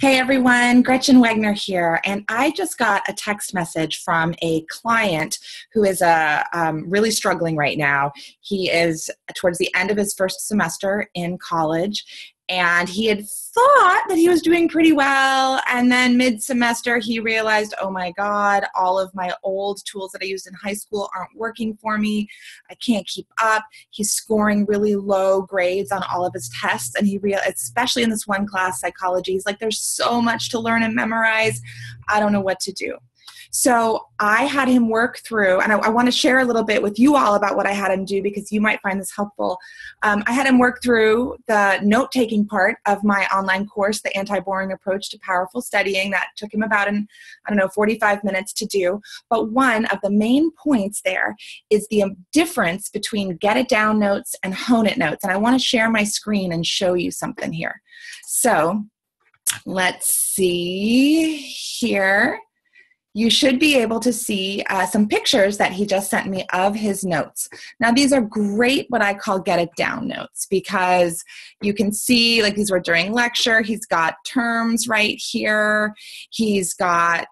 Hey everyone, Gretchen Wegner here, and I just got a text message from a client who is really struggling right now. He is towards the end of his first semester in college, and he had thought that he was doing pretty well, and then mid-semester he realized, oh my God, all of my old tools that I used in high school aren't working for me. I can't keep up. He's scoring really low grades on all of his tests, and he realized, especially in this one class, psychology, he's like, there's so much to learn and memorize. I don't know what to do. So I had him work through, and I want to share a little bit with you all about what I had him do because you might find this helpful. I had him work through the note-taking part of my online course, The Anti-Boring Approach to Powerful Studying. That took him about, 45 minutes to do. But one of the main points there is the difference between get it down notes and hone it notes. And I want to share my screen and show you something here. So let's see here. You should be able to see some pictures that he just sent me of his notes. Now, these are great what I call get it down notes because you can see, like, these were during lecture. He's got terms right here. He's got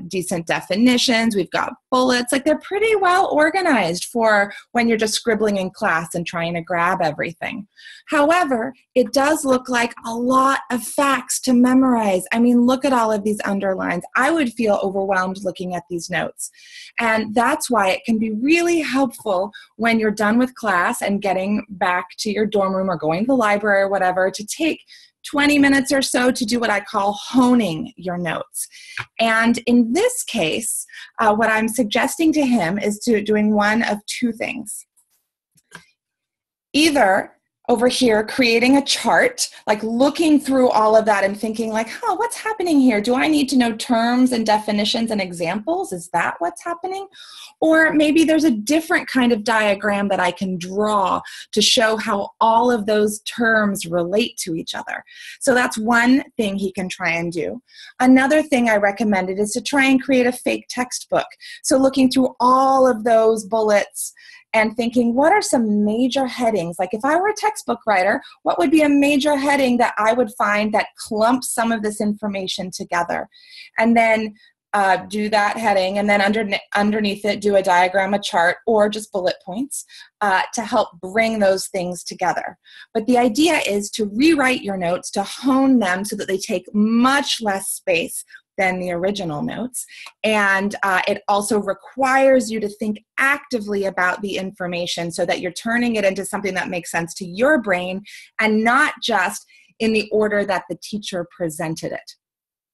decent definitions. We've got bullets. Like, they're pretty well organized for when you're just scribbling in class and trying to grab everything. However, it does look like a lot of facts to memorize. I mean, look at all of these underlines. I would feel overwhelmed looking at these notes. And that's why it can be really helpful when you're done with class and getting back to your dorm room or going to the library or whatever to take 20 minutes or so to do what I call honing your notes. And in this case, what I'm suggesting to him is doing one of two things. Either over here, creating a chart, like looking through all of that and thinking like, what's happening here? Do I need to know terms and definitions and examples? Is that what's happening? Or maybe there's a different kind of diagram that I can draw to show how all of those terms relate to each other. So that's one thing he can try and do. Another thing I recommended is to try and create a fake textbook. So looking through all of those bullets and thinking, what are some major headings? Like if I were a textbook writer, what would be a major heading that I would find that clumps some of this information together? And then do that heading, and then underneath it, do a diagram, a chart, or just bullet points to help bring those things together. But the idea is to rewrite your notes, to hone them so that they take much less space than the original notes. And it also requires you to think actively about the information so that you're turning it into something that makes sense to your brain and not just in the order that the teacher presented it.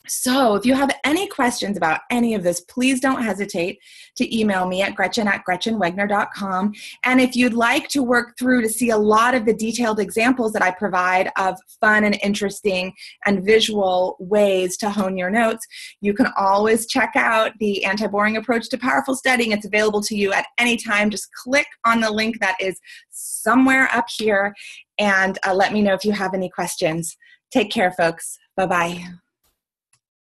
So if you have any questions about any of this, please don't hesitate to email me at gretchen@gretchenwegner.com. And if you'd like to work through to see a lot of the detailed examples that I provide of fun and interesting and visual ways to hone your notes, you can always check out the Anti-Boring Approach to Powerful Studying. It's available to you at any time. Just click on the link that is somewhere up here and let me know if you have any questions. Take care, folks. Bye-bye.